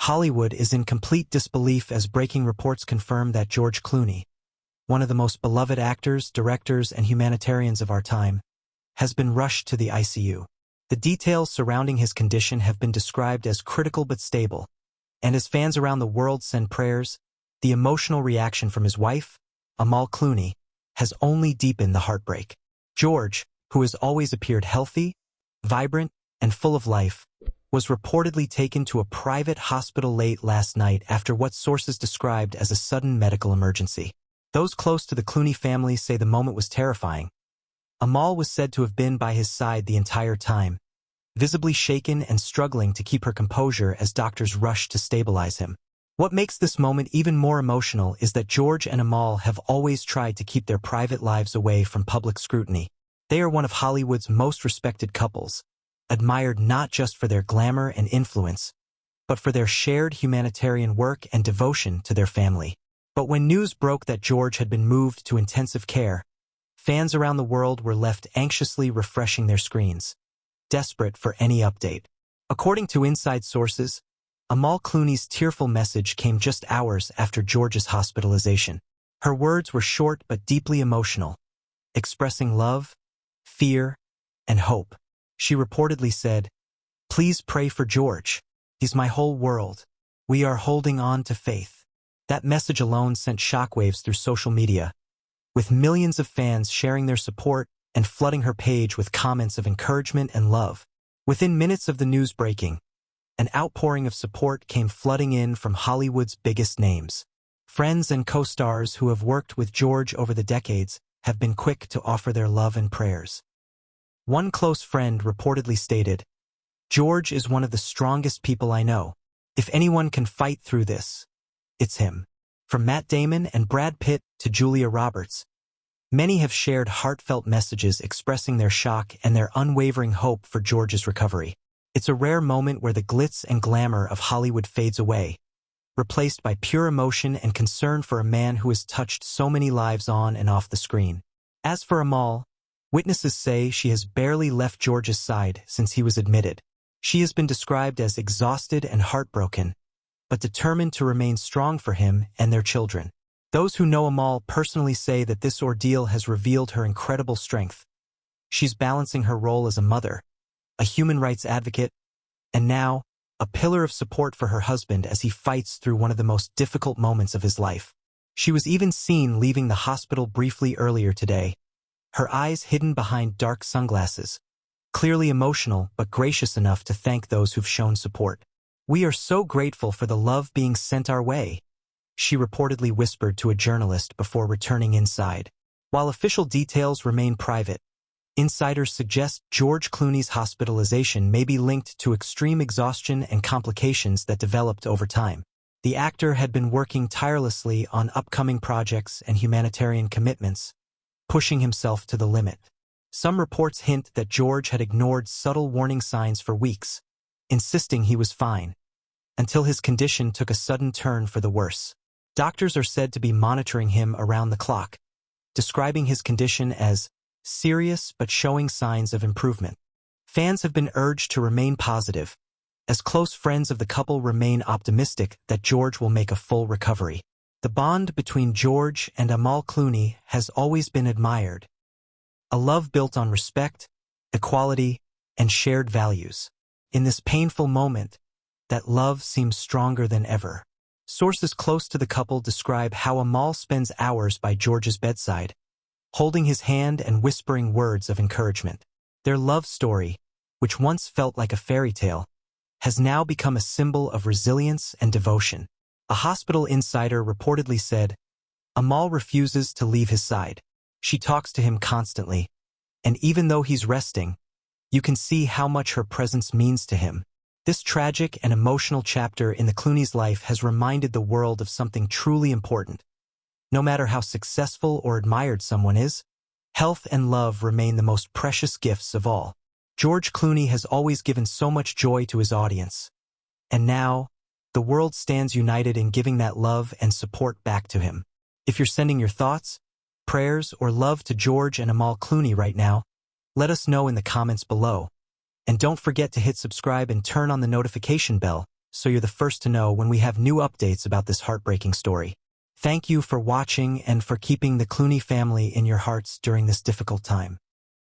Hollywood is in complete disbelief as breaking reports confirm that George Clooney, one of the most beloved actors, directors, and humanitarians of our time, has been rushed to the ICU. The details surrounding his condition have been described as critical but stable, and as fans around the world send prayers, the emotional reaction from his wife, Amal Clooney, has only deepened the heartbreak. George, who has always appeared healthy, vibrant, and full of life, was reportedly taken to a private hospital late last night after what sources described as a sudden medical emergency. Those close to the Clooney family say the moment was terrifying. Amal was said to have been by his side the entire time, visibly shaken and struggling to keep her composure as doctors rushed to stabilize him. What makes this moment even more emotional is that George and Amal have always tried to keep their private lives away from public scrutiny. They are one of Hollywood's most respected couples, admired not just for their glamour and influence, but for their shared humanitarian work and devotion to their family. But when news broke that George had been moved to intensive care, fans around the world were left anxiously refreshing their screens, desperate for any update. According to inside sources, Amal Clooney's tearful message came just hours after George's hospitalization. Her words were short but deeply emotional, expressing love, fear, and hope. She reportedly said, "Please pray for George. He's my whole world. We are holding on to faith." That message alone sent shockwaves through social media, with millions of fans sharing their support and flooding her page with comments of encouragement and love. Within minutes of the news breaking, an outpouring of support came flooding in from Hollywood's biggest names. Friends and co-stars who have worked with George over the decades have been quick to offer their love and prayers. One close friend reportedly stated, "George is one of the strongest people I know. If anyone can fight through this, it's him." From Matt Damon and Brad Pitt to Julia Roberts, many have shared heartfelt messages expressing their shock and their unwavering hope for George's recovery. It's a rare moment where the glitz and glamour of Hollywood fades away, replaced by pure emotion and concern for a man who has touched so many lives on and off the screen. As for Amal, witnesses say she has barely left George's side since he was admitted. She has been described as exhausted and heartbroken, but determined to remain strong for him and their children. Those who know Amal personally say that this ordeal has revealed her incredible strength. She's balancing her role as a mother, a human rights advocate, and now, a pillar of support for her husband as he fights through one of the most difficult moments of his life. She was even seen leaving the hospital briefly earlier today, her eyes hidden behind dark sunglasses, clearly emotional but gracious enough to thank those who've shown support. "We are so grateful for the love being sent our way," she reportedly whispered to a journalist before returning inside. While official details remain private, insiders suggest George Clooney's hospitalization may be linked to extreme exhaustion and complications that developed over time. The actor had been working tirelessly on upcoming projects and humanitarian commitments, pushing himself to the limit. Some reports hint that George had ignored subtle warning signs for weeks, insisting he was fine, until his condition took a sudden turn for the worse. Doctors are said to be monitoring him around the clock, describing his condition as serious but showing signs of improvement. Fans have been urged to remain positive, as close friends of the couple remain optimistic that George will make a full recovery. The bond between George and Amal Clooney has always been admired, a love built on respect, equality, and shared values. In this painful moment, that love seems stronger than ever. Sources close to the couple describe how Amal spends hours by George's bedside, holding his hand and whispering words of encouragement. Their love story, which once felt like a fairy tale, has now become a symbol of resilience and devotion. A hospital insider reportedly said, "Amal refuses to leave his side. She talks to him constantly, and even though he's resting, you can see how much her presence means to him." This tragic and emotional chapter in the Clooney's life has reminded the world of something truly important. No matter how successful or admired someone is, health and love remain the most precious gifts of all. George Clooney has always given so much joy to his audience, and now, the world stands united in giving that love and support back to him. If you're sending your thoughts, prayers, or love to George and Amal Clooney right now, let us know in the comments below. And don't forget to hit subscribe and turn on the notification bell so you're the first to know when we have new updates about this heartbreaking story. Thank you for watching and for keeping the Clooney family in your hearts during this difficult time.